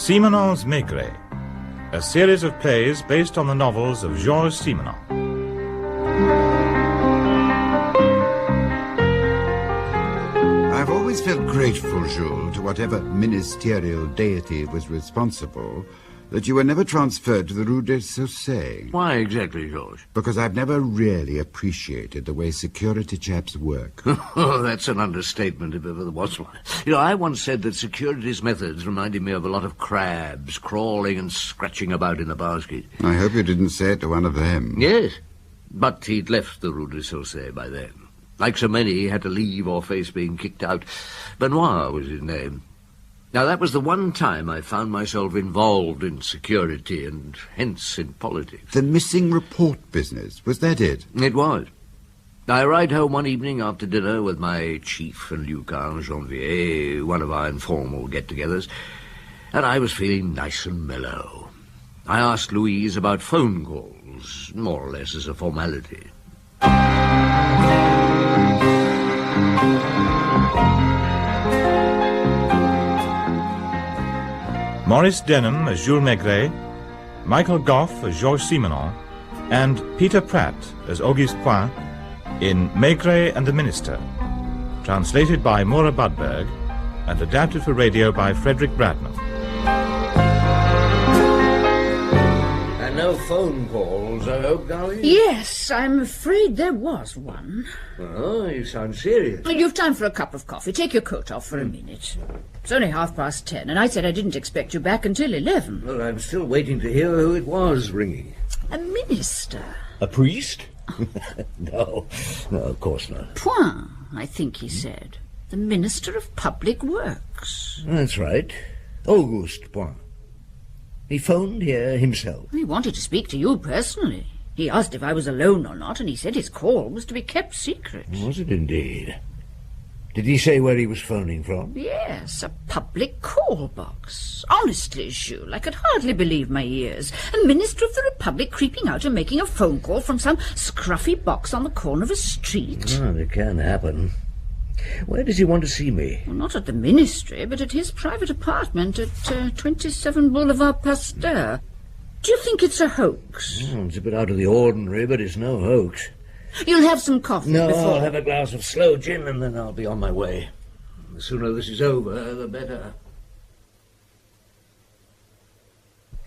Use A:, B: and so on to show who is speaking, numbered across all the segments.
A: Simenon's Maigret, a series of plays based on the novels of Georges Simenon.
B: I've always felt grateful, Jules, to whatever ministerial deity was responsible, that you were never transferred to the Rue des Saussets.
C: Why exactly, George?
B: Because I've never really appreciated the way security chaps work.
C: Oh, that's an understatement if ever there was one. You know, I once said that security's methods reminded me of a lot of crabs crawling and scratching about in a basket.
B: I hope you didn't say it to one of them.
C: Yes, but he'd left the Rue des Saussets by then. Like so many, he had to leave or face being kicked out. Benoit was his name. Now, that was the one time I found myself involved in security and hence in politics.
B: The missing report business, was that it?
C: It was. I arrived home one evening after dinner with my chief and Lucan Janvier, one of our informal get-togethers, and I was feeling nice and mellow. I asked Louise about phone calls, more or less as a formality.
A: Maurice Denham as Jules Maigret, Michael Goff as Georges Simenon, and Peter Pratt as Auguste Point in Maigret and the Minister, translated by Maura Budberg and adapted for radio by Frederick Bradman.
C: And no phone calls, I hope, darling?
D: Yes, I'm afraid there was one.
C: Oh, you sound serious.
D: You've time for a cup of coffee. Take your coat off for a minute. It's only 10:30, and I said I didn't expect you back until 11.
C: Well, I'm still waiting to hear who it was ringing.
D: A minister.
C: A priest? No, of course not.
D: Point, I think he said. The Minister of Public Works.
C: That's right. Auguste Point. He phoned here himself.
D: He wanted to speak to you personally. He asked if I was alone or not, and he said his call was to be kept secret.
C: Was it indeed? Did he say where he was phoning from?
D: Yes, a public call box. Honestly, Jules, I could hardly believe my ears. A Minister of the Republic creeping out and making a phone call from some scruffy box on the corner of a street.
C: Well, it can happen. Where does he want to see me?
D: Well, not at the Ministry, but at his private apartment at 27 Boulevard Pasteur. Do you think it's a hoax?
C: Oh, it's a bit out of the ordinary, but it's no hoax.
D: You'll have some coffee
C: No,
D: before...
C: I'll have a glass of sloe gin and then I'll be on my way. The sooner this is over, the better.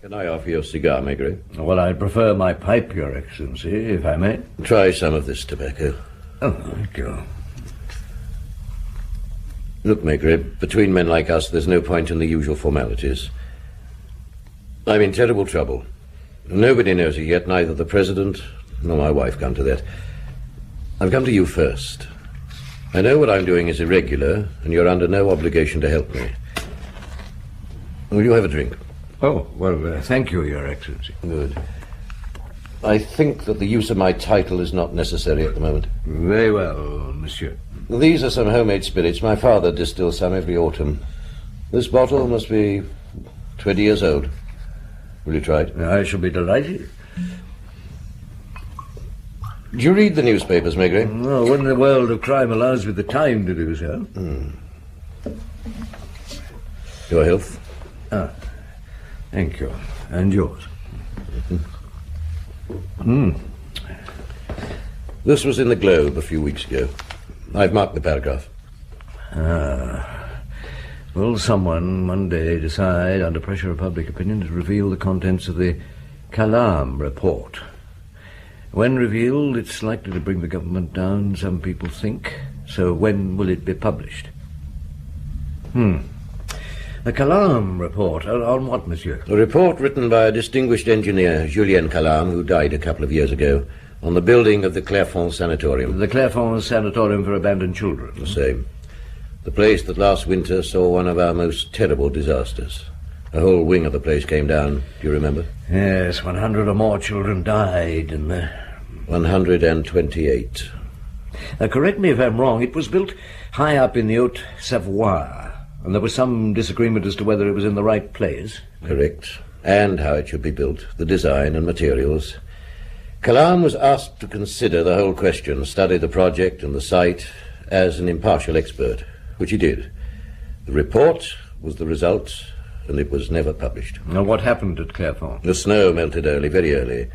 E: Can I offer you a cigar, Maigret?
C: Well, I'd prefer my pipe, Your Excellency, if I may.
E: Try some of this tobacco.
C: Oh, thank you.
E: Look, Maigret, between men like us, there's no point in the usual formalities. I'm in terrible trouble. Nobody knows it yet, neither the President nor my wife come to that. I've come to you first. I know what I'm doing is irregular, and you're under no obligation to help me. Will you have a drink?
C: Oh, well, thank you, Your Excellency.
E: Good. I think that the use of my title is not necessary at the moment.
C: Very well, monsieur.
E: These are some homemade spirits. My father distills some every autumn. This bottle must be 20 years old. Will you try it?
C: I shall be delighted.
E: Do you read the newspapers, Maigret?
C: Well, when the world of crime allows me the time to do so.
E: Your health.
C: Ah, thank you. And yours.
E: This was in the Globe a few weeks ago. I've marked the paragraph.
C: Will someone one day decide, under pressure of public opinion, to reveal the contents of the Calam report? When revealed, it's likely to bring the government down, some people think. So when will it be published? The Calam report. On what, monsieur?
E: A report written by a distinguished engineer, Julien Calam, who died a couple of years ago, on the building of the Clairefonds Sanatorium.
C: The Clairefonds Sanatorium for Abandoned Children.
E: The same. The place that last winter saw one of our most terrible disasters. A whole wing of the place came down, do you remember?
C: Yes, 100 or more children died in there.
E: 128.
C: Correct me if I'm wrong, it was built high up in the Haute Savoie, and there was some disagreement as to whether it was in the right place.
E: Correct. And how it should be built, the design and materials. Calam was asked to consider the whole question, study the project and the site as an impartial expert, which he did. The report was the result and it was never published.
C: Now, what happened at Clairefonds?
E: The snow melted early, very early.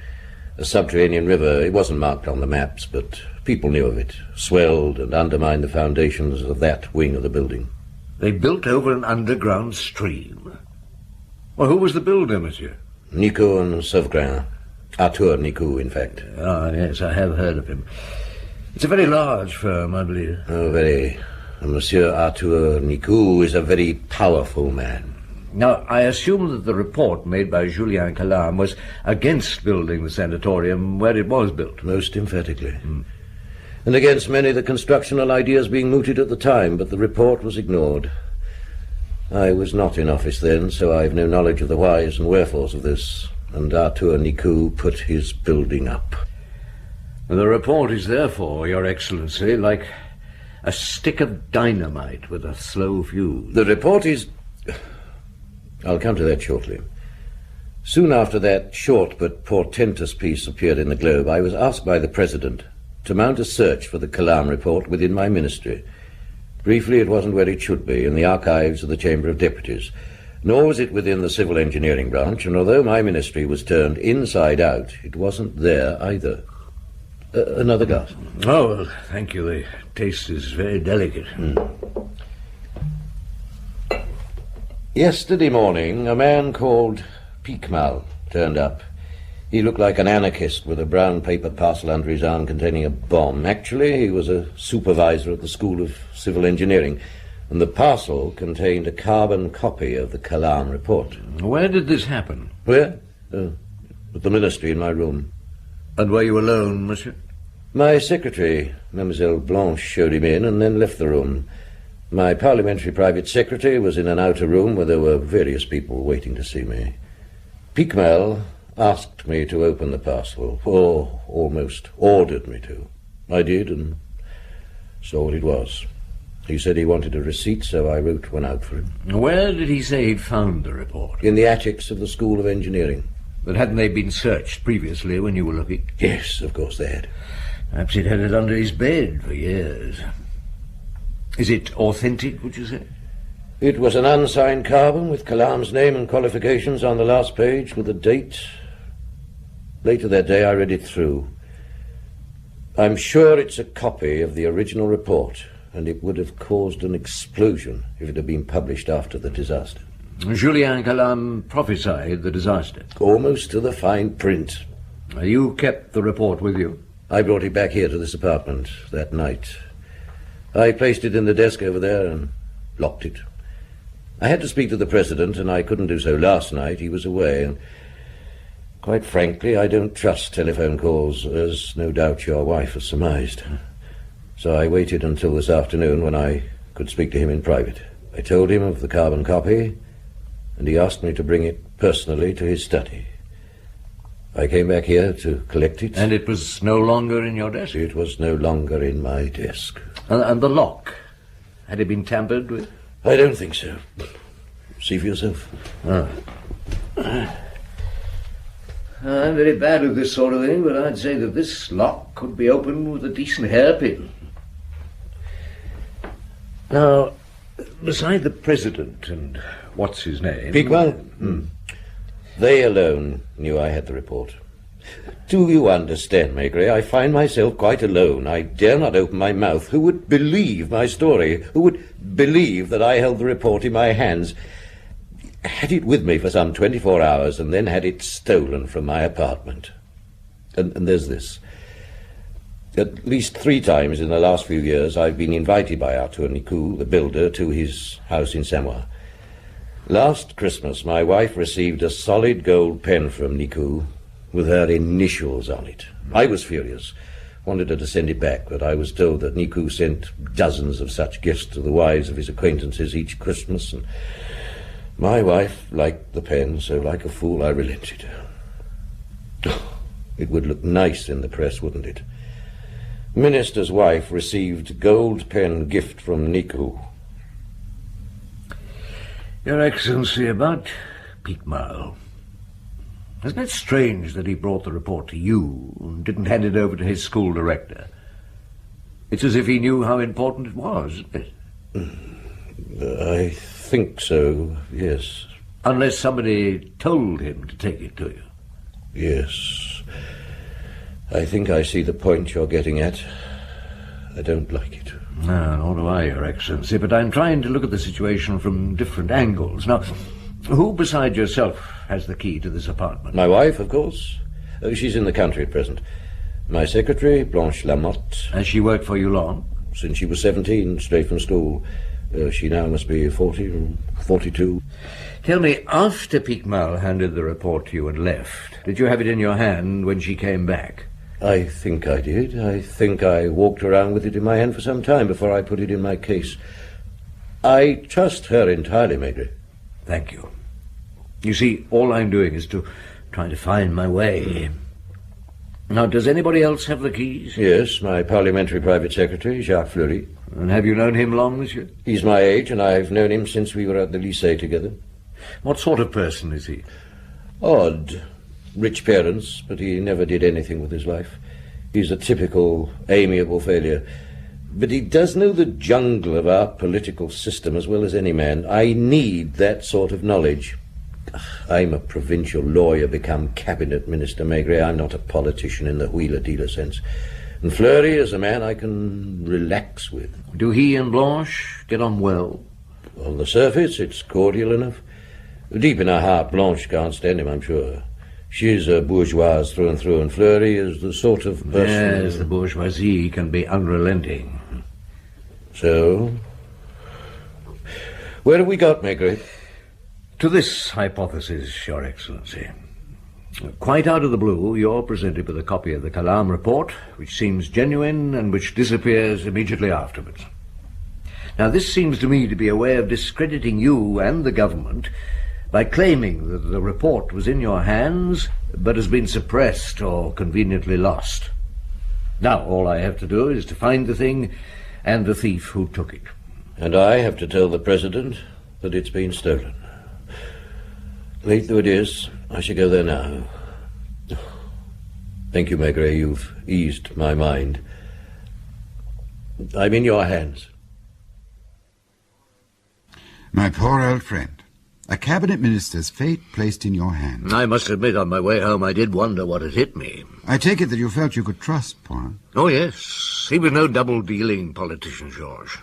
E: A subterranean river, it wasn't marked on the maps, but people knew of it, swelled and undermined the foundations of that wing of the building.
C: They built over an underground stream. Well, who was the builder, monsieur?
E: Nicot and Sauvegrin. Arthur Nicot, in fact.
C: Ah, yes, I have heard of him. It's a very large firm, I believe.
E: Oh, very. And Monsieur Arthur Nicot is a very powerful man.
C: Now, I assume that the report made by Julien Calam was against building the sanatorium where it was built.
E: Most emphatically. And against many of the constructional ideas being mooted at the time, but the report was ignored. I was not in office then, so I have no knowledge of the whys and wherefores of this, and Arthur Nicot put his building up.
C: The report is therefore, Your Excellency, like a stick of dynamite with a slow fuse.
E: The report is... I'll come to that shortly. Soon after that short but portentous piece appeared in the Globe, I was asked by the President to mount a search for the Calam report within my ministry. Briefly, it wasn't where it should be, in the archives of the Chamber of Deputies, nor was it within the civil engineering branch, and although my ministry was turned inside out, it wasn't there either. Another glass?
C: Oh, well, thank you. The taste is very delicate.
E: Yesterday morning, a man called Piquemal turned up. He looked like an anarchist with a brown paper parcel under his arm containing a bomb. Actually, he was a supervisor at the School of Civil Engineering, and the parcel contained a carbon copy of the Calam report.
C: Where did this happen?
E: Where? At the ministry, in my room.
C: And were you alone, monsieur?
E: My secretary, Mademoiselle Blanche, showed him in and then left the room. My parliamentary private secretary was in an outer room where there were various people waiting to see me. Piquemal asked me to open the parcel, or almost ordered me to. I did, and saw what it was. He said he wanted a receipt, so I wrote one out for him.
C: Where did he say he'd found the report?
E: In the attics of the School of Engineering.
C: But hadn't they been searched previously when you were looking?
E: Yes, of course they had.
C: Perhaps he'd had it under his bed for years. Is it authentic, would you say?
E: It was an unsigned carbon with Calam's name and qualifications on the last page with a date. Later that day I read it through. I'm sure it's a copy of the original report, and it would have caused an explosion if it had been published after the disaster.
C: Julien Calam prophesied the disaster.
E: Almost to the fine print.
C: You kept the report with you?
E: I brought it back here to this apartment that night. I placed it in the desk over there and locked it. I had to speak to the President, and I couldn't do so last night. He was away, and quite frankly, I don't trust telephone calls, as no doubt your wife has surmised. So I waited until this afternoon when I could speak to him in private. I told him of the carbon copy, and he asked me to bring it personally to his study. I came back here to collect it.
C: And it was no longer in your desk?
E: It was no longer in my desk.
C: And the lock? Had it been tampered with?
E: I don't think so. See for yourself.
C: I'm very bad at this sort of thing, but I'd say that this lock could be opened with a decent hairpin. Now, beside the President and what's his name?
E: Piquemal? They alone knew I had the report. Do you understand, Maigret? I find myself quite alone. I dare not open my mouth. Who would believe my story? Who would believe that I held the report in my hands, had it with me for some 24 hours, and then had it stolen from my apartment? And there's this. At least 3 times in the last few years I've been invited by Arthur Nicot, the builder, to his house in Samoa. Last Christmas my wife received a solid gold pen from Nicot with her initials on it. I was furious, wanted her to send it back, but I was told that Nicot sent dozens of such gifts to the wives of his acquaintances each Christmas, and my wife liked the pen, so like a fool I relented. It would look nice in the press, wouldn't it? Minister's wife received gold pen gift from Nicot.
C: Your Excellency, about Piquemal. Isn't it strange that he brought the report to you and didn't hand it over to his school director? It's as if he knew how important it was, isn't it?
E: I think so, yes.
C: Unless somebody told him to take it to you.
E: Yes. I think I see the point you're getting at. I don't like it.
C: No, nor do I, Your Excellency, but I'm trying to look at the situation from different angles. Now, who beside yourself has the key to this apartment?
E: My wife, of course. She's in the country at present. My secretary, Blanche Lamotte.
C: Has she worked for you long?
E: Since she was 17, straight from school. She now must be 40, 42.
C: Tell me, after Picmal handed the report to you and left, did you have it in your hand when she came back?
E: I think I did. I think I walked around with it in my hand for some time before I put it in my case. I trust her entirely, Maigret.
C: Thank you. You see, all I'm doing is to try to find my way. Now, does anybody else have the keys?
E: Yes, my parliamentary private secretary, Jacques Fleury.
C: And have you known him long, monsieur?
E: He's my age, and I've known him since we were at the lycée together.
C: What sort of person is he?
E: Odd. Rich parents, but he never did anything with his life. He's a typical, amiable failure. But he does know the jungle of our political system as well as any man. I need that sort of knowledge. I'm a provincial lawyer become cabinet minister, Maigret. I'm not a politician in the wheeler-dealer sense. And Fleury is a man I can relax with.
C: Do he and Blanche get on well?
E: On the surface, it's cordial enough. Deep in her heart, Blanche can't stand him, I'm sure. She's a bourgeoise through and through, and Fleury is the sort of person...
C: Yes, the bourgeoisie can be unrelenting.
E: So, where have we got, Maigret?
C: To this hypothesis, Your Excellency. Quite out of the blue, you're presented with a copy of the Calam report, which seems genuine and which disappears immediately afterwards. Now, this seems to me to be a way of discrediting you and the government by claiming that the report was in your hands but has been suppressed or conveniently lost. Now, all I have to do is to find the thing and the thief who took it.
E: And I have to tell the President that it's been stolen. Late though it is, I shall go there now. Thank you, Maigret. You've eased my mind. I'm in your hands.
B: My poor old friend. A cabinet minister's fate placed in your hands.
C: I must admit, on my way home, I did wonder what had hit me.
B: I take it that you felt you could trust Point.
C: Oh, yes. He was no double-dealing politician, Georges.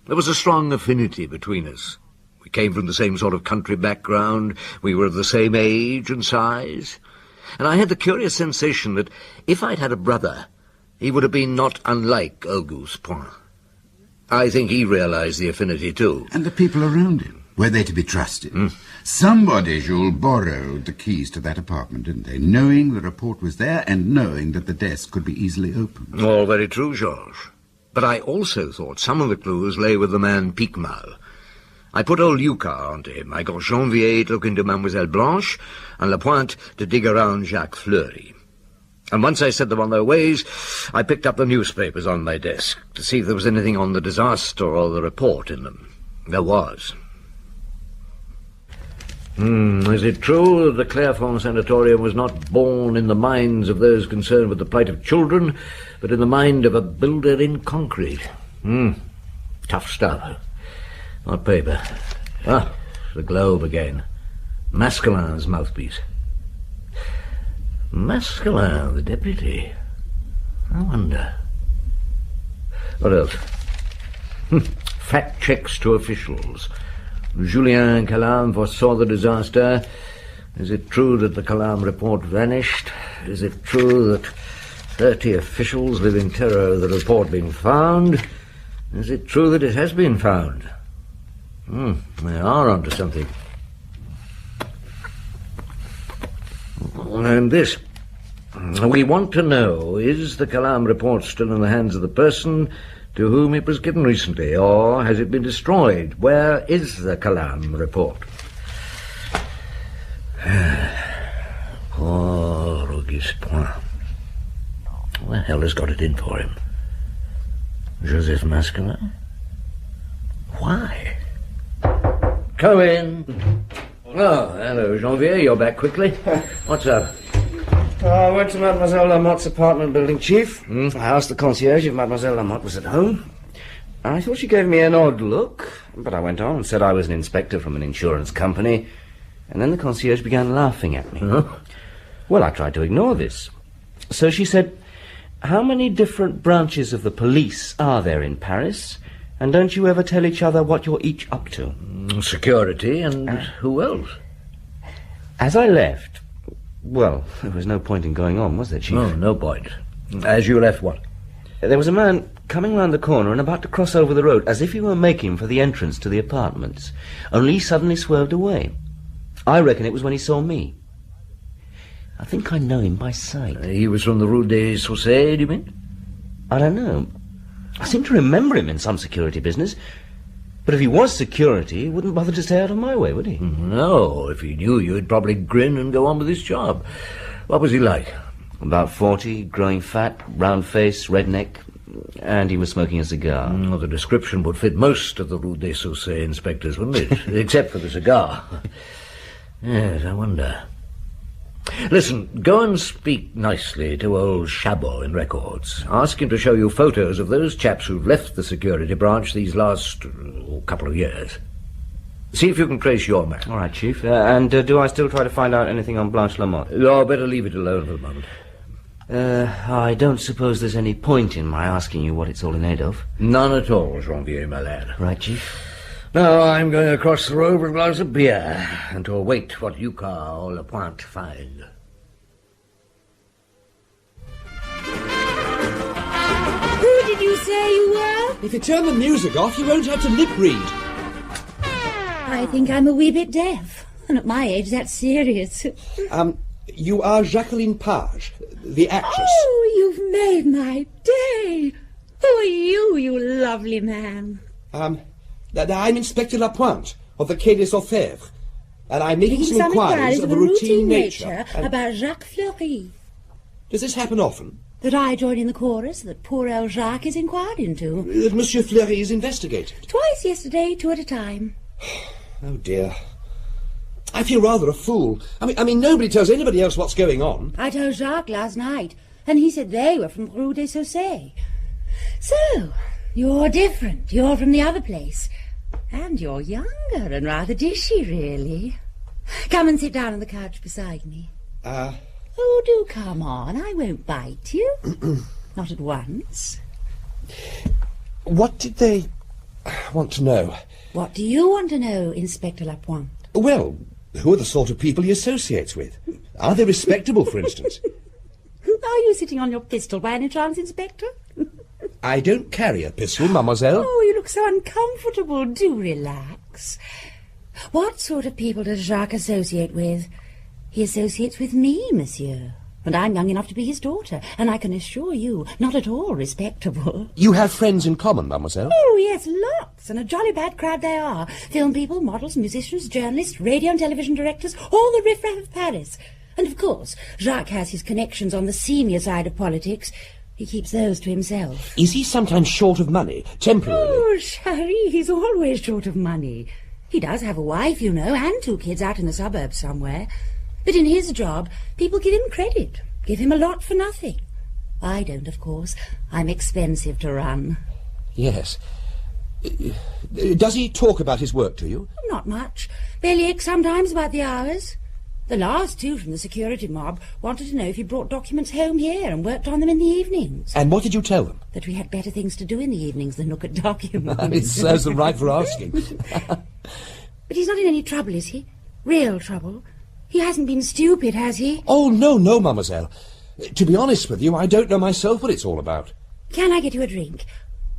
C: There was a strong affinity between us. We came from the same sort of country background. We were of the same age and size. And I had the curious sensation that if I'd had a brother, he would have been not unlike Auguste Point. I think he realized the affinity, too.
B: And the people around him. Were they to be trusted? Somebody, Jules, borrowed the keys to that apartment, didn't they? Knowing the report was there and knowing that the desk could be easily opened.
C: All very true, Georges. But I also thought some of the clues lay with the man Picmal. I put old Lucas onto him. I got Janvier to look into Mademoiselle Blanche and Lapointe to dig around Jacques Fleury. And once I set them on their ways, I picked up the newspapers on my desk to see if there was anything on the disaster or the report in them. There was. Is it true that the Clairefonds sanatorium was not born in the minds of those concerned with the plight of children, but in the mind of a builder in concrete? Tough stuff. What paper? Ah, the Globe again. Mascalin's mouthpiece. Mascalin, the deputy. I wonder. What else? Fact checks to officials. Julien Calam foresaw the disaster. Is it true that the Calam report vanished? Is it true that 30 officials live in terror of the report being found? Is it true that it has been found? They are onto something. And this. We want to know, is the Calam report still in the hands of the person to whom it was given recently, or has it been destroyed? Where is the Calam report? Poor Auguste Point. What the hell has got it in for him? Joseph Mascalin? Why? Come in. Oh, hello, Janvier. You're back quickly. What's up?
F: I went to Mademoiselle Lamotte's apartment building, Chief. I asked the concierge if Mademoiselle Lamotte was at home. I thought she gave me an odd look, but I went on and said I was an inspector from an insurance company, And then the concierge began laughing at me.
C: Huh?
F: Well, I tried to ignore this. So she said, "How many different branches of the police are there in Paris? And don't you ever tell each other what you're each up to?"
C: Security, and who else?
F: As I left, well, there was no point in going on, was there, Chief?
C: No point. As you left, what?
F: There was a man coming round the corner and about to cross over the road, as if he were making for the entrance to the apartments. Only he suddenly swerved away. I reckon it was when he saw me. I think I know him by sight.
C: He was from the Rue des Saussets, do you mean?
F: I don't know. I seem to remember him in some security business. But if he was security, he wouldn't bother to stay out of my way, would he?
C: No, if he knew you, he'd probably grin and go on with his job. What was he like?
F: About 40, growing fat, round face, red neck, and he was smoking a cigar.
C: Well, the description would fit most of the Rue des Saussets inspectors, wouldn't it? Except for the cigar. Yes, I wonder. Listen, go and speak nicely to old Chabot in records. Ask him to show you photos of those chaps who've left the security branch these last couple of years. See if you can trace your man.
F: All right, Chief. And do I still try to find out anything on Blanche Lamont?
C: Oh, better leave it alone for the moment.
F: I don't suppose there's any point in my asking you what it's all in aid of.
C: None at all, Janvier, my lad.
F: Right, Chief.
C: Now I'm going across the road for a glass of beer and to await what you call a point find.
G: Who did you say you were?
H: If you turn the music off, you won't have to lip read.
G: I think I'm a wee bit deaf. And at my age, that's serious.
H: You are Jacqueline Page, the actress.
G: Oh, you've made my day. Who are you, you lovely man?
H: I'm Inspector Lapointe of the Quai des Orfèvres, and I'm making some inquiries of a routine nature.
G: About Jacques Fleury.
H: Does this happen often?
G: That I join in the chorus that poor old Jacques is inquired into.
H: That Monsieur Fleury is investigated?
G: Twice yesterday, 2 at a time.
H: Oh, dear. I feel rather a fool. I mean, nobody tells anybody else what's going on.
G: I told Jacques last night, and he said they were from Rue des Saussets. So, you're different. You're from the other place. And you're younger and rather dishy, really. Come and sit down on the couch beside me. Oh, do come on. I won't bite you. Not at once.
H: What did they want to know?
G: What do you want to know, Inspector Lapointe?
H: Well, who are the sort of people he associates with? Are they respectable, for instance?
G: Are you sitting on your pistol by any chance, Inspector?
H: I don't carry a pistol, mademoiselle.
G: Oh, you look so uncomfortable. Do relax. What sort of people does Jacques associate with? He associates with me, monsieur. And I'm young enough to be his daughter, and I can assure you, not at all respectable.
H: You have friends in common, mademoiselle?
G: Oh, yes, lots, and a jolly bad crowd they are. Film people, models, musicians, journalists, radio and television directors, all the riffraff of Paris. And, of course, Jacques has his connections on the senior side of politics. He keeps those to himself.
H: Is he sometimes short of money, temporarily?
G: Oh, Cherie, he's always short of money. He does have a wife, you know, and 2 kids out in the suburbs somewhere. But in his job, people give him credit, give him a lot for nothing. I don't, of course. I'm expensive to run.
H: Yes. Does he talk about his work to you?
G: Not much. Bellyache sometimes about the hours. The last 2 from the security mob wanted to know if he brought documents home here and worked on them in the evenings.
H: And what did you tell them?
G: That we had better things to do in the evenings than look at documents.
H: It serves them right for asking.
G: But he's not in any trouble, is he? Real trouble? He hasn't been stupid, has he?
H: Oh, no, mademoiselle. To be honest with you, I don't know myself what it's all about.
G: Can I get you a drink?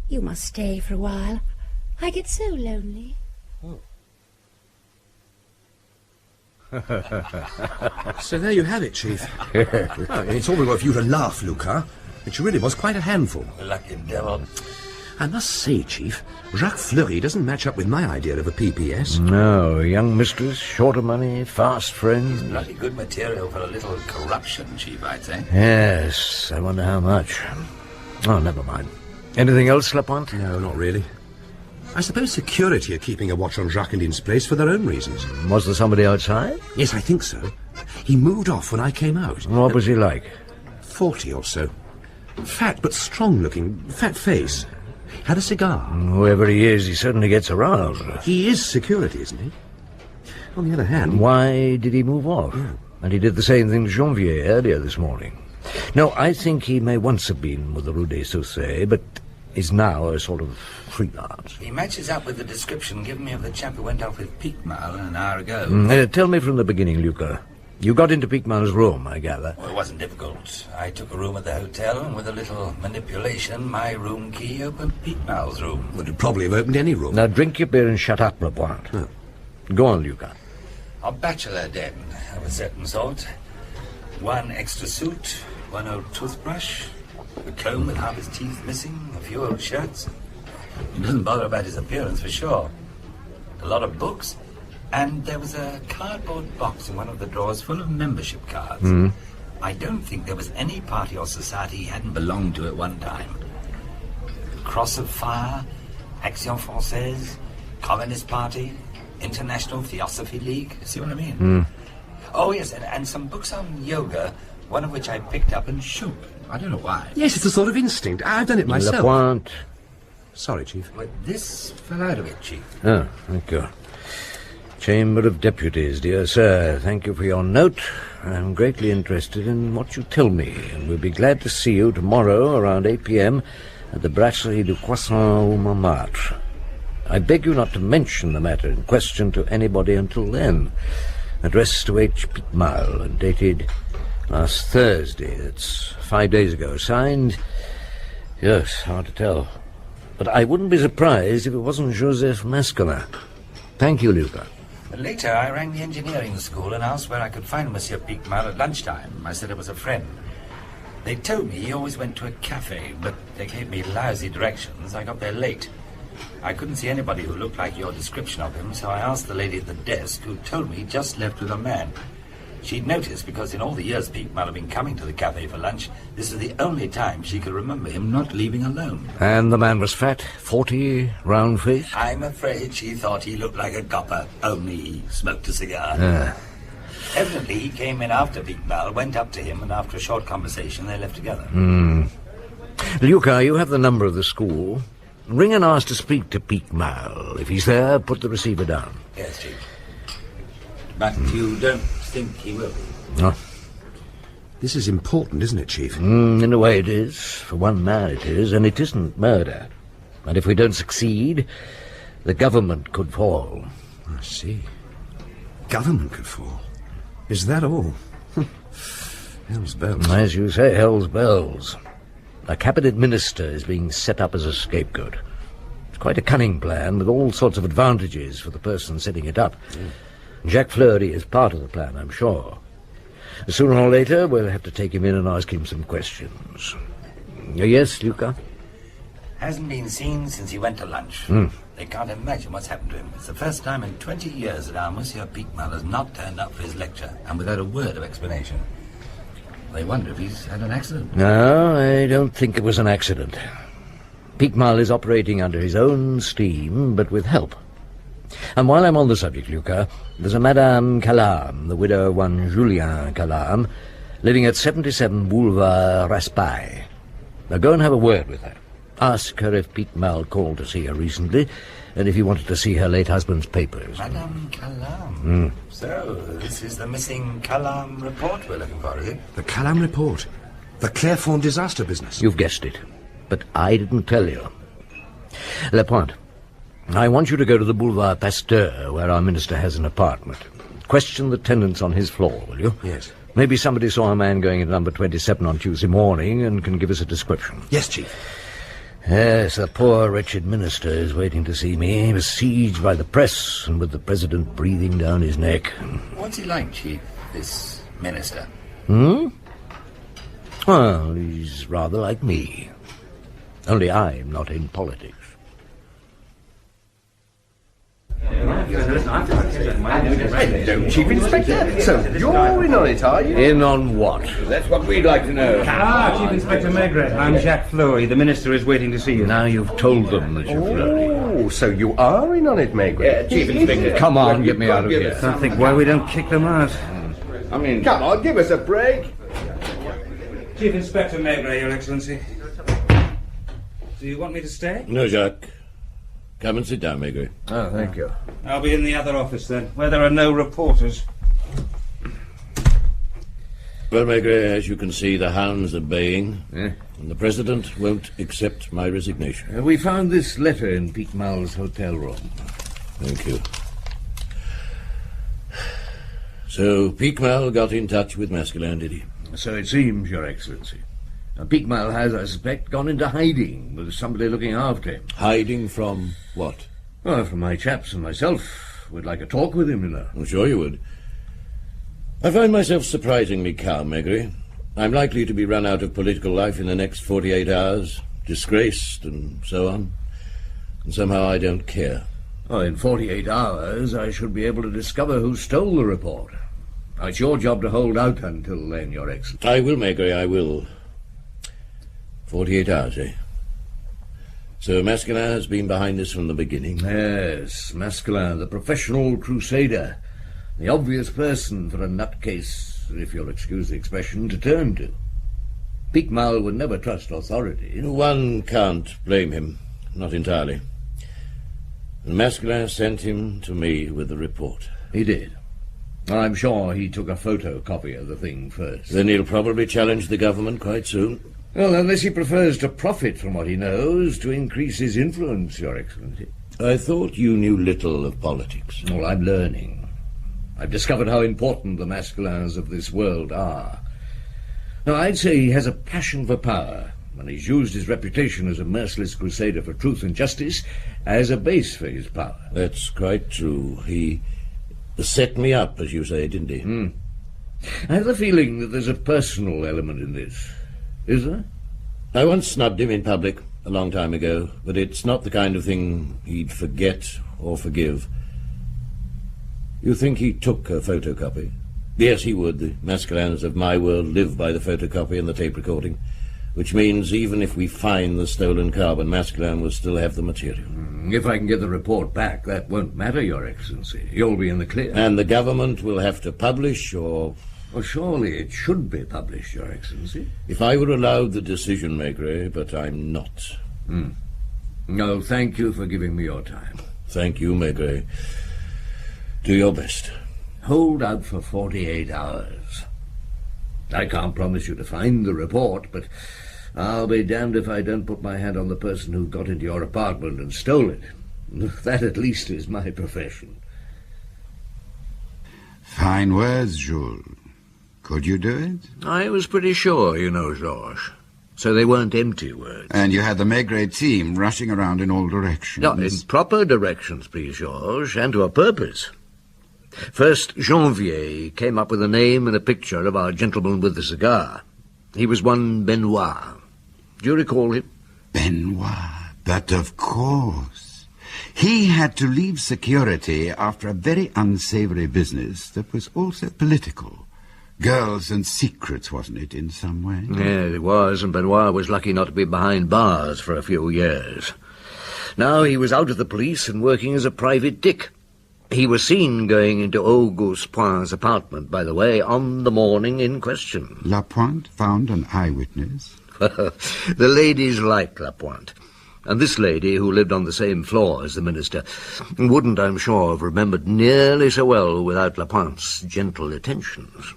G: You must stay for a while. I get so lonely.
H: Oh. So there you have it, Chief. It's all very well for you to laugh, Luca, but she really was quite a handful.
C: Lucky devil.
H: I must say, Chief, Jacques Fleury doesn't match up with my idea of a PPS.
C: No, young mistress, short of money, fast friends.
I: Bloody good material for a little corruption, Chief, I'd say.
C: Yes, I wonder how much. Oh, never mind. Anything else, Lapointe?
H: No, not really. I suppose security are keeping a watch on Jacques and Dean's place for their own reasons.
C: Was there somebody outside?
H: Yes, I think so. He moved off when I came out.
C: What was he like?
H: 40 or so. Fat but strong-looking, fat face. Had a cigar.
C: Whoever he is, he certainly gets around.
H: He is security, isn't he?
J: On the other hand...
C: Why did he move off? And he did the same thing to Janvier earlier this morning. No, I think he may once have been with the Rue des Saussets, but is now a sort of freelance.
I: He matches up with the description given me of the chap who went off with Piquemal an hour ago.
C: Tell me from the beginning, Luca. You got into Piquemal's room, I gather.
I: Well, it wasn't difficult. I took a room at the hotel, and with a little manipulation, my room key opened Piquemal's room.
J: Would it probably have opened any room?
C: Now drink your beer and shut up, Lapointe.
J: Oh.
C: Go on, Luca.
I: A bachelor den of a certain sort. One extra suit, one old toothbrush, a comb with half his teeth missing, a few old shirts. He doesn't bother about his appearance, for sure. A lot of books. And there was a cardboard box in one of the drawers full of membership cards. I don't think there was any party or society he hadn't belonged to at one time. Cross of Fire, Action Française, Communist Party, International Theosophy League. See what I mean? Oh, yes, and some books on yoga, one of which I picked up and shoot. I don't know why.
J: Yes, it's a sort of instinct. I've done it myself.
C: Lapointe.
J: Sorry, Chief.
I: But this fell out of it, Chief.
C: Oh, thank you. Chamber of Deputies, dear sir, thank you for your note. I'm greatly interested in what you tell me, and we'll be glad to see you tomorrow around 8 p.m. at the Brasserie du Croissant au Montmartre. I beg you not to mention the matter in question to anybody until then. Addressed to H. Piquemal and dated last Thursday. That's 5 days ago. Signed, yes, hard to tell. But I wouldn't be surprised if it wasn't Joseph Mascolin. Thank you, Luca.
I: Later, I rang the engineering school and asked where I could find Monsieur Piquemal at lunchtime. I said it was a friend. They told me he always went to a cafe, but they gave me lousy directions. I got there late. I couldn't see anybody who looked like your description of him, so I asked the lady at the desk, who told me he'd just left with a man. She'd noticed because in all the years Piquemal had been coming to the cafe for lunch, this was the only time she could remember him not leaving alone.
C: And the man was fat, 40, round-faced?
I: I'm afraid she thought he looked like a copper, only he smoked a cigar. Evidently, he came in after Piquemal, went up to him, and after a short conversation, they left together.
C: Luca, you have the number of the school. Ring and ask to speak to Piquemal. If he's there, put the receiver down.
I: Yes, Chief. But you don't think he will be?
C: No.
J: This is important, isn't it, Chief?
C: In a way it is. For one man it is, and it isn't murder. And if we don't succeed, the government could fall.
J: I see. Government could fall. Is that all? Hell's bells.
C: As you say, hell's bells. A cabinet minister is being set up as a scapegoat. It's quite a cunning plan with all sorts of advantages for the person setting it up. Jacques Fleury is part of the plan, I'm sure. Sooner or later, we'll have to take him in and ask him some questions. Yes, Luca?
I: Hasn't been seen since he went to lunch. They can't imagine what's happened to him. It's the first time in 20 years that our Monsieur Piquemal has not turned up for his lecture, and without a word of explanation. They wonder if he's had an accident.
C: No, I don't think it was an accident. Piquemal is operating under his own steam, but with help. And while I'm on the subject, Luca, there's a Madame Calam, the widow of one Julien Calam, living at 77 Boulevard Raspail. Now go and have a word with her. Ask her if Piquemal called to see her recently, and if he wanted to see her late husband's papers.
I: Madame Calam. So, this is the missing Calam report we're looking for, is it?
J: The Calam report. The Clairefonds disaster business.
C: You've guessed it, but I didn't tell you. Lapointe, I want you to go to the Boulevard Pasteur, where our minister has an apartment. Question the tenants on his floor, will you?
J: Yes.
C: Maybe somebody saw a man going into number 27 on Tuesday morning and can give us a description.
J: Yes, Chief.
C: Yes, the poor wretched minister is waiting to see me, besieged by the press and with the president breathing down his neck.
I: What's he like, Chief, this minister?
C: Well, he's rather like me. Only I'm not in politics.
K: Hello, Chief Inspector. So, you're in on it, are you?
C: In on what?
K: That's what we'd like to know.
L: Chief Inspector Maigret. I'm Jacques Fleury. The minister is waiting to see you.
C: Now you've told them that you're Fleury.
K: Oh, so you are in on it, Maigret.
I: Chief Inspector.
C: Come on, get me out of here.
L: I don't think why we don't kick them out.
K: I mean, come on, give us a break.
L: Chief Inspector Maigret, Your Excellency. Do you want me to stay?
E: No, Jacques. Come and sit down, Maigret.
C: Oh, thank you.
L: I'll be in the other office then, where there are no reporters.
E: Well, Maigret, as you can see, the hounds are baying, and the President won't accept my resignation.
C: We found this letter in Pique Mal's hotel room.
E: Thank you. So, Pique Mal got in touch with Masculin, did he?
C: So it seems, Your Excellency. Pique Mal has, I suspect, gone into hiding with somebody looking after him.
E: Hiding from what?
C: Well, from my chaps and myself. We'd like a talk with him, you know.
E: I'm sure you would. I find myself surprisingly calm, Maigret. I'm likely to be run out of political life in the next 48 hours, disgraced and so on. And somehow I don't care.
C: Oh, in 48 hours I should be able to discover who stole the report. It's your job to hold out until then, Your Excellency.
E: I will, Maigret, I will. 48 hours, eh? So Masculin has been behind this from the beginning?
C: Yes, Masculin, the professional crusader. The obvious person for a nutcase, if you'll excuse the expression, to turn to. Pique Mal would never trust authority.
E: One can't blame him, not entirely. And Masculin sent him to me with the report.
C: He did. I'm sure he took a photocopy of the thing first.
E: Then he'll probably challenge the government quite soon.
C: Well, unless he prefers to profit from what he knows to increase his influence, Your Excellency.
E: I thought you knew little of politics.
C: Well, I'm learning. I've discovered how important the Masculins of this world are. Now, I'd say he has a passion for power, and he's used his reputation as a merciless crusader for truth and justice as a base for his power.
E: That's quite true. He set me up, as you say, didn't he?
C: I have the feeling that there's a personal element in this. Is there?
E: I once snubbed him in public a long time ago, but it's not the kind of thing he'd forget or forgive. You think he took a photocopy? Yes, he would. The Masculins of my world live by the photocopy and the tape recording, which means even if we find the stolen carbon, Masculin will still have the material.
C: If I can get the report back, that won't matter, Your Excellency. You'll be in the clear.
E: And the government will have to publish, or...
C: Well, surely it should be published, Your Excellency.
E: If I were allowed the decision, Maigret, but I'm not.
C: No, thank you for giving me your time.
E: Thank you, Maigret. Do your best.
C: Hold out for 48 hours. I can't promise you to find the report, but I'll be damned if I don't put my hand on the person who got into your apartment and stole it. That at least is my profession.
B: Fine words, Jules. Could you do it?
C: I was pretty sure, you know, Georges. So they weren't empty words.
B: And you had the Maigret team rushing around in all directions.
C: No, in proper directions, please, Georges, and to a purpose. First, Janvier came up with a name and a picture of our gentleman with the cigar. He was one Benoit. Do you recall him?
B: Benoit, but of course. He had to leave security after a very unsavory business that was also political. Girls and secrets, wasn't it, in some way?
C: Yes, it was, and Benoit was lucky not to be behind bars for a few years. Now he was out of the police and working as a private dick. He was seen going into Auguste Point's apartment, by the way, on the morning in question.
B: Lapointe found an eyewitness?
C: The ladies liked Lapointe. And this lady, who lived on the same floor as the minister, wouldn't, I'm sure, have remembered nearly so well without Lapointe's gentle attentions.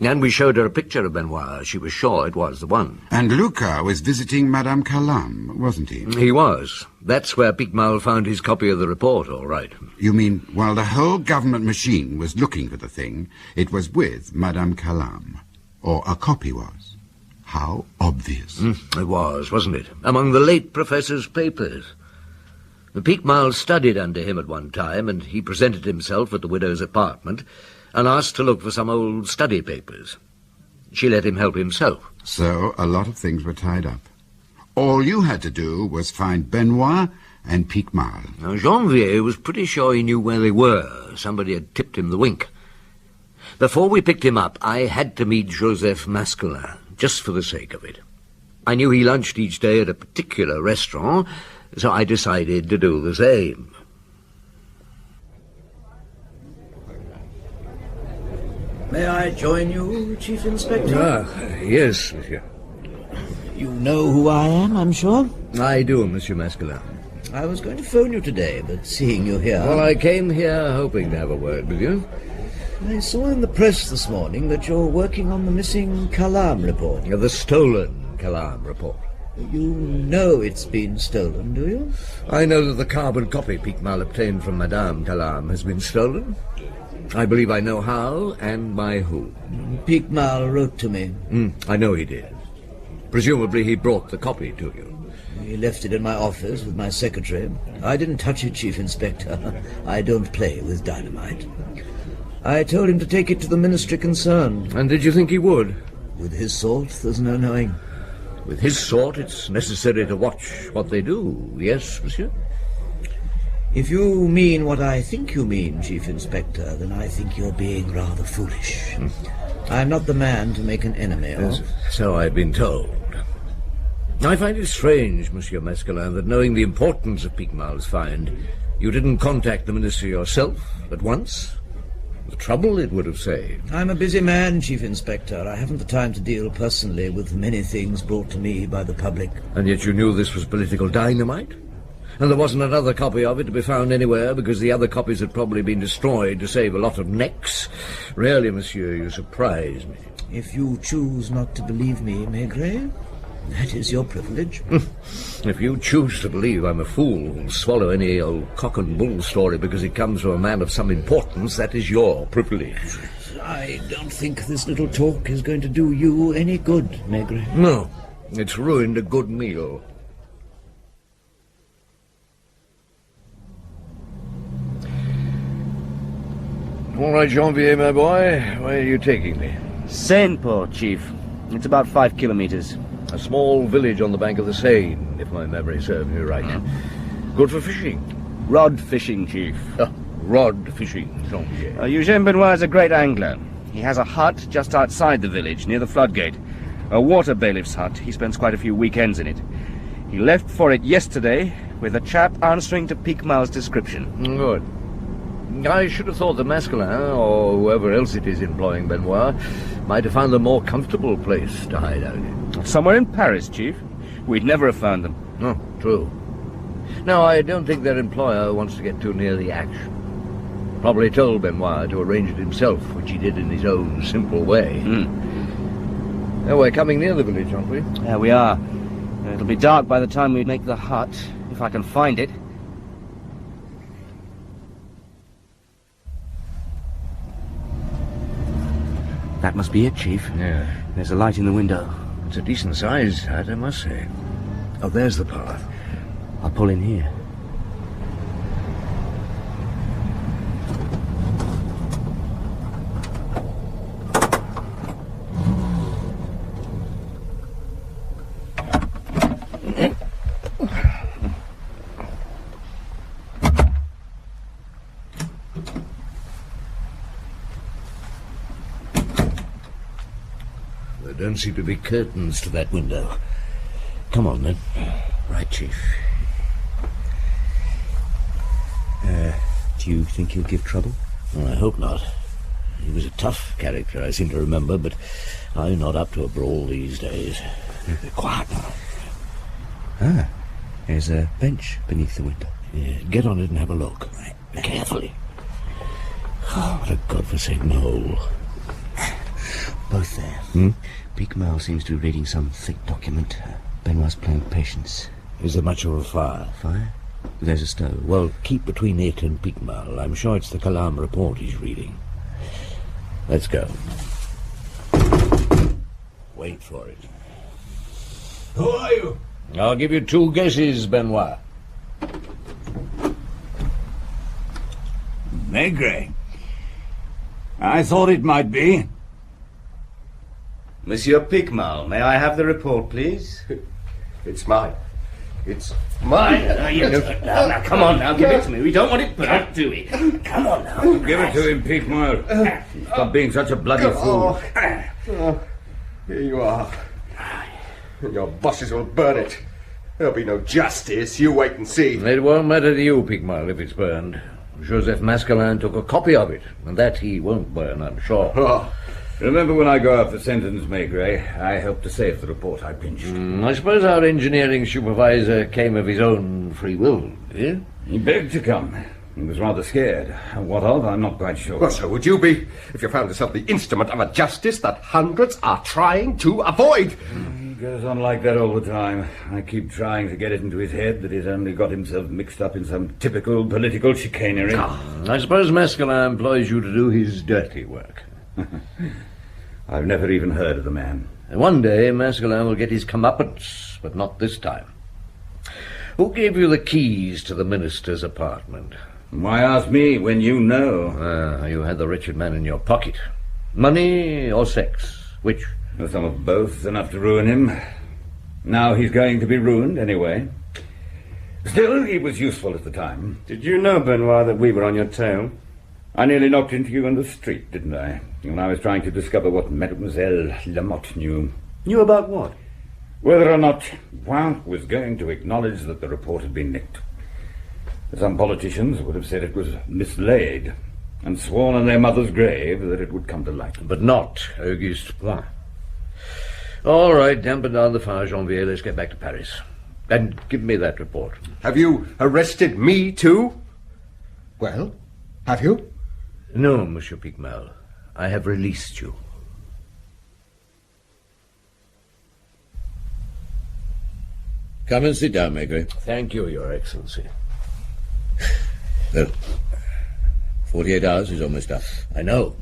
C: And we showed her a picture of Benoit. She was sure it was the one.
B: And Lucas was visiting Madame Calam, wasn't he?
C: He was. That's where Pique Mal found his copy of the report, all right.
B: You mean, while the whole government machine was looking for the thing, it was with Madame Calam? Or a copy was? How obvious.
C: It was, wasn't it? Among the late professor's papers. The Pique Mal studied under him at one time, and he presented himself at the widow's apartment and asked to look for some old study papers. She let him help himself.
B: So a lot of things were tied up. All you had to do was find Benoit and Pique Mal.
C: Now, Janvier was pretty sure he knew where they were. Somebody had tipped him the wink. Before we picked him up, I had to meet Joseph Masculin, just for the sake of it. I knew he lunched each day at a particular restaurant, so I decided to do the same.
M: May I join you, Chief Inspector?
C: Yes, monsieur.
M: You know who I am, I'm sure?
C: I do, Monsieur Masculin.
M: I was going to phone you today, but seeing you here...
C: Well, I came here hoping to have a word with you.
M: I saw in the press this morning that you're working on the missing Calam report.
C: The stolen Calam report.
M: You know it's been stolen, do you?
C: I know that the carbon copy Piquemal obtained from Madame Calam has been stolen. I believe I know how and by whom.
M: Piquemal wrote to me.
C: I know he did. Presumably he brought the copy to you.
M: He left it in my office with my secretary. I didn't touch it, Chief Inspector. I don't play with dynamite. I told him to take it to the ministry concerned.
C: And did you think he would?
M: With his sort, there's no knowing.
C: With his sort, it's necessary to watch what they do. Yes, monsieur?
M: If you mean what I think you mean, Chief Inspector, then I think you're being rather foolish. I'm not the man to make an enemy of.
C: So I've been told. I find it strange, Monsieur Mescalin, that knowing the importance of Piquemal's find, you didn't contact the ministry yourself at once. The trouble it would have saved.
M: I'm a busy man, Chief Inspector. I haven't the time to deal personally with many things brought to me by the public.
C: And yet you knew this was political dynamite? And there wasn't another copy of it to be found anywhere because the other copies had probably been destroyed to save a lot of necks? Really, monsieur, you surprise me.
M: If you choose not to believe me, Maigret, that is your privilege.
C: If you choose to believe I'm a fool who'll swallow any old cock and bull story because it comes from a man of some importance, that is your privilege.
M: I don't think this little talk is going to do you any good, Maigret.
C: No, it's ruined a good meal. All right, Janvier, my boy, where are you taking me?
F: Saint-Port, Chief. It's about 5 kilometers.
C: A small village on the bank of the Seine, if my memory serves me right. Good for fishing.
F: Rod fishing, Chief.
C: Rod fishing, Jean-Pierre.
F: Eugène Benoit is a great angler. He has a hut just outside the village, near the floodgate. A water bailiff's hut. He spends quite a few weekends in it. He left for it yesterday with a chap answering to Piquemal's description.
C: Good. I should have thought the Mescalin, or whoever else it is employing Benoit, might have found a more comfortable place to hide out in.
F: Somewhere in Paris, Chief. We'd never have found them.
C: Oh, true. No, I don't think their employer wants to get too near the action. Probably told Benoit to arrange it himself, which he did in his own simple way. Oh, we're coming near the village, aren't we?
F: Yeah, we are. It'll be dark by the time we make the hut, if I can find it. That must be it, Chief.
C: Yeah.
F: There's a light in the window.
C: It's a decent-sized hut, I must say. Oh, there's the path.
F: I'll pull in here.
C: There don't seem to be curtains to that window. Come on, then.
F: Right, Chief. Do you think he'll give trouble?
C: Well, I hope not. He was a tough character, I seem to remember, but I'm not up to a brawl these days. Quiet now.
F: Ah, there's a bench beneath the window.
C: Yeah, get on it and have a look. Right. Carefully. Oh, what a godforsaken hole.
F: Both there. Piquemal seems to be reading some thick document. Benoit's playing patience.
C: Is there much of a fire?
F: Fire? There's a stove.
C: Well, keep between it and Piquemal. I'm sure it's the Calam report he's reading. Let's go. Wait for it.
H: Who are you?
C: I'll give you 2 guesses, Benoit.
N: Maigret. I thought it might be.
F: Monsieur Piquemal, may I have the report, please?
K: It's mine. It's mine.
F: Now, come on now, give it to me. We don't want it burnt, do we? Come on now.
N: Give it to him, Piquemal. Stop being such a bloody fool.
K: Here you are. Your bosses will burn it. There'll be no justice. You wait and see.
C: It won't matter to you, Piquemal, if it's burned. Joseph Maskelin took a copy of it, and that he won't burn, I'm sure.
N: Oh, remember when I got off the sentence, Maigret? I helped to save the report I pinched.
C: I suppose our engineering supervisor came of his own free will, did he?
N: He begged to come. He was rather scared. What of, I'm not quite sure.
K: Well, so would you be if you found yourself the instrument of a justice that hundreds are trying to avoid.
N: He goes on like that all the time. I keep trying to get it into his head that he's only got himself mixed up in some typical political chicanery.
C: I suppose Maskelin employs you to do his dirty work.
N: I've never even heard of the man.
C: One day Maskelin will get his comeuppance, but not this time. Who gave you the keys to the minister's apartment?
N: Why ask me when you know?
C: You had the wretched man in your pocket. Money or sex? Which?
N: Some of both, enough to ruin him. Now he's going to be ruined anyway. Still, he was useful at the time.
L: Did you know, Benoit, that we were on your tail?
N: I nearly knocked into you in the street, didn't I? When I was trying to discover what Mademoiselle Lamotte knew.
L: Knew about what?
N: Whether or not Poin was going to acknowledge that the report had been nicked. Some politicians would have said it was mislaid and sworn on their mother's grave that it would come to light.
C: But not Auguste Poin. All right, dampen down the fire, Janvier. Let's get back to Paris. And give me that report.
K: Have you arrested me, too? Well, have you?
C: No, Monsieur Picmal. I have released you.
E: Come and sit down, Maigret.
C: Thank you, Your Excellency.
E: Well, 48 hours is almost up.
C: I know.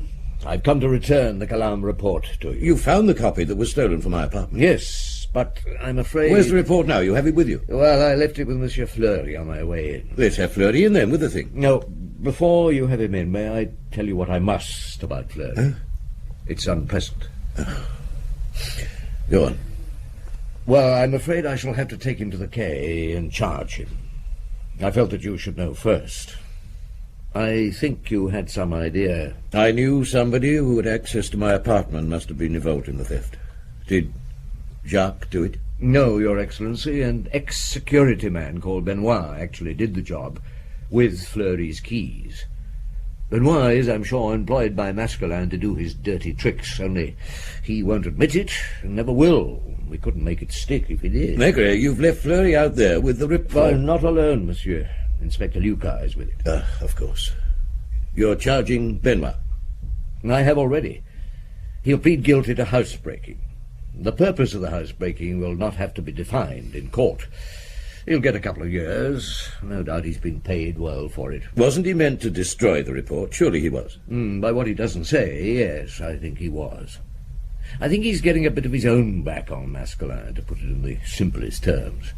C: I've come to return the Calam report to you.
E: You found the copy that was stolen from my apartment?
C: Yes, but I'm afraid...
E: Where's the report now? You have it with you?
C: Well, I left it with Monsieur Fleury on my way in.
E: Let's have Fleury in then with the thing.
C: No, before you have him in, may I tell you what I must about Fleury?
E: Huh?
C: It's unpleasant.
E: Go on.
C: Well, I'm afraid I shall have to take him to the quay and charge him. I felt that you should know first. I think you had some idea.
E: I knew somebody who had access to my apartment must have been involved in the theft. Did Jacques do it?
C: No, Your Excellency. An ex-security man called Benoit actually did the job with Fleury's keys. Benoit is, I'm sure, employed by Maskelin to do his dirty tricks, only he won't admit it and never will. We couldn't make it stick if he did.
E: Maigret, you've left Fleury out there with the report.
C: Well, not alone, monsieur. Inspector Lucas is with it.
E: Of course. You're charging Benoit?
C: I have already. He'll plead guilty to housebreaking. The purpose of the housebreaking will not have to be defined in court. He'll get a couple of years. No doubt he's been paid well for it.
E: Wasn't he meant to destroy the report? Surely he was.
C: By what he doesn't say, yes, I think he was. I think he's getting a bit of his own back on Maskelin, to put it in the simplest terms.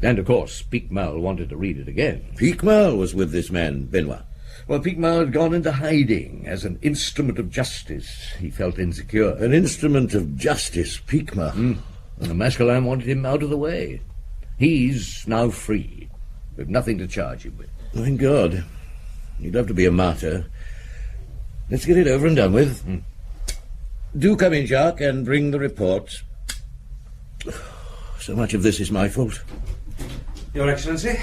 C: And, of course, Picmal wanted to read it again.
E: Picmal was with this man, Benoit.
C: Well, Picmal had gone into hiding as an instrument of justice. He felt insecure.
E: An instrument of justice, Picmal?
C: And Maskelin wanted him out of the way. He's now free, with nothing to charge him with.
E: Thank God. You'd love to be a martyr. Let's get it over and done with. Do come in, Jacques, and bring the report. So much of this is my fault.
L: Your Excellency?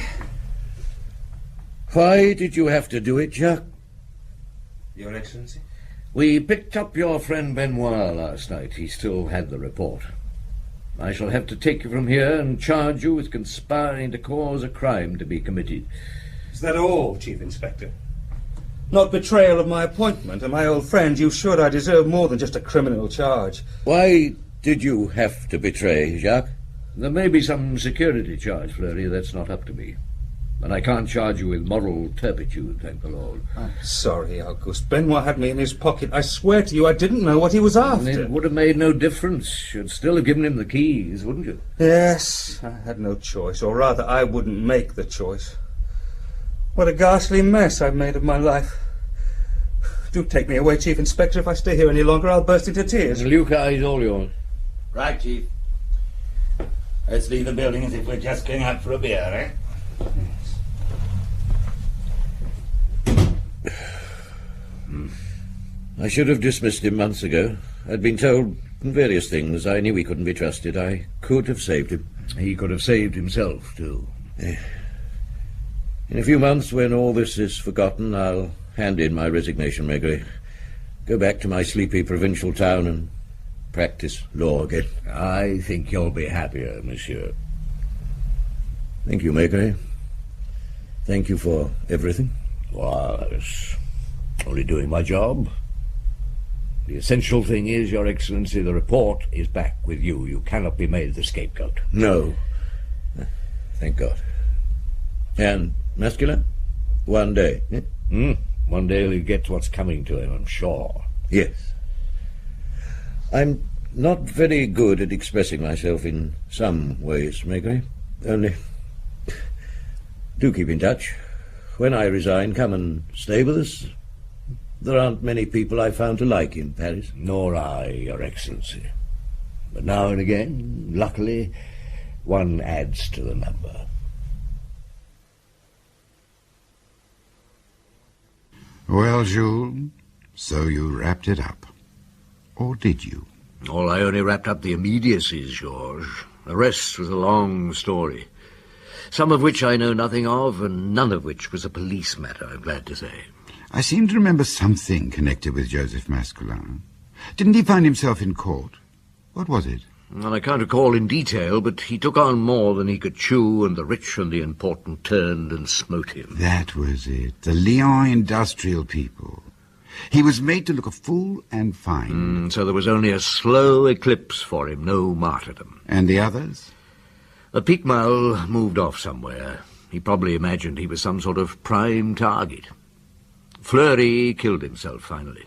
E: Why did you have to do it, Jacques?
L: Your Excellency?
C: We picked up your friend Benoit last night. He still had the report. I shall have to take you from here and charge you with conspiring to cause a crime to be committed.
L: Is that all, Chief Inspector? Not betrayal of my appointment and my old friend. You should. I deserve more than just a criminal charge.
E: Why did you have to betray, Jacques?
C: There may be some security charge, Fleury. That's not up to me. And I can't charge you with moral turpitude, thank the Lord.
L: I'm sorry, Auguste. Benoit had me in his pocket. I swear to you I didn't know what he was after.
C: It would have made no difference. You'd still have given him the keys, wouldn't you?
L: Yes, I had no choice. Or rather, I wouldn't make the choice. What a ghastly mess I've made of my life. Do take me away, Chief Inspector. If I stay here any longer, I'll burst into tears.
C: Lucas is all yours.
I: Right, Chief. Let's leave the building as if we're just going out for a beer, eh?
E: I should have dismissed him months ago. I'd been told various things. I knew he couldn't be trusted. I could have saved him.
C: He could have saved himself, too.
E: In a few months, when all this is forgotten, I'll hand in my resignation, Maigret. Go back to my sleepy provincial town and practice law again.
C: I think you'll be happier, monsieur.
E: Thank you, Maigret. Thank you for everything.
C: Well, I was only doing my job. The essential thing is, Your Excellency, the report is back with you. You cannot be made the scapegoat.
E: No. Thank God. And Masculin? One day.
C: One day he'll get what's coming to him, I'm sure.
E: Yes. I'm not very good at expressing myself in some ways, Maigret. Only, do keep in touch. When I resign, come and stay with us. There aren't many people I've found to like in Paris.
C: Nor I, Your Excellency. But now and again, luckily, one adds to the number.
B: Well, Jules, so you wrapped it up. Or did you?
C: Oh, I only wrapped up the immediacies, Georges. The rest was a long story. Some of which I know nothing of, and none of which was a police matter, I'm glad to say.
B: I seem to remember something connected with Joseph Masculin. Didn't he find himself in court? What was it?
C: Well, I can't recall in detail, but he took on more than he could chew, and the rich and the important turned and smote him.
B: That was it. The Lyon industrial people. He was made to look a fool and fine.
C: So there was only a slow eclipse for him, no martyrdom.
B: And the others?
C: The Picmal moved off somewhere. He probably imagined he was some sort of prime target. Fleury killed himself, finally.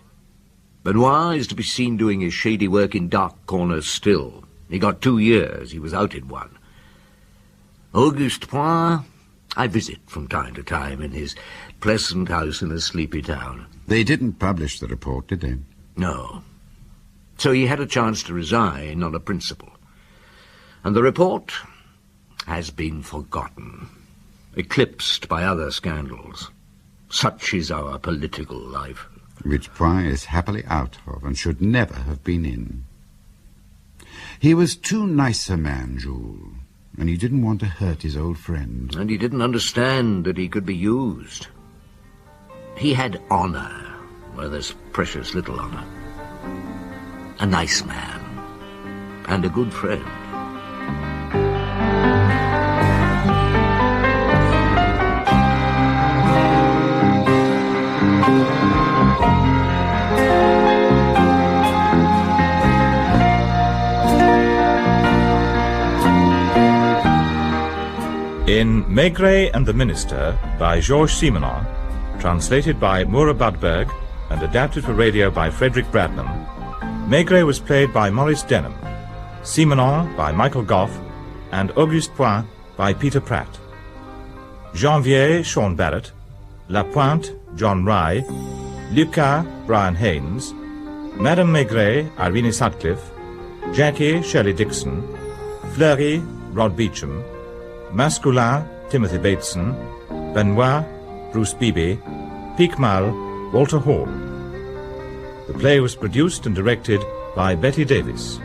C: Benoit is to be seen doing his shady work in dark corners still. He got 2 years. He was out in 1. Auguste Point, I visit from time to time in his pleasant house in a sleepy town.
B: They didn't publish the report, did they?
C: No. So he had a chance to resign on a principle. And the report has been forgotten, eclipsed by other scandals. Such is our political life.
B: Which Point is happily out of and should never have been in. He was too nice a man, Jules, and he didn't want to hurt his old friend.
C: And he didn't understand that he could be used. He had honor, where there's precious little honor. A nice man, and a good friend.
A: In Maigret and the Minister by Georges Simenon, translated by Maura Budberg and adapted for radio by Frederick Bradnam, Maigret was played by Maurice Denham, Simenon by Michael Goff, and Auguste Point by Peter Pratt. Janvier, Sean Barrett, La Pointe, John Rye, Lucas, Brian Haynes, Madame Maigret, Irene Sutcliffe, Jackie, Shirley Dixon, Fleury, Rod Beecham, Masculin, Timothy Bateson, Benoit, Bruce Beebe, Picmal, Walter Hall. The play was produced and directed by Betty Davis.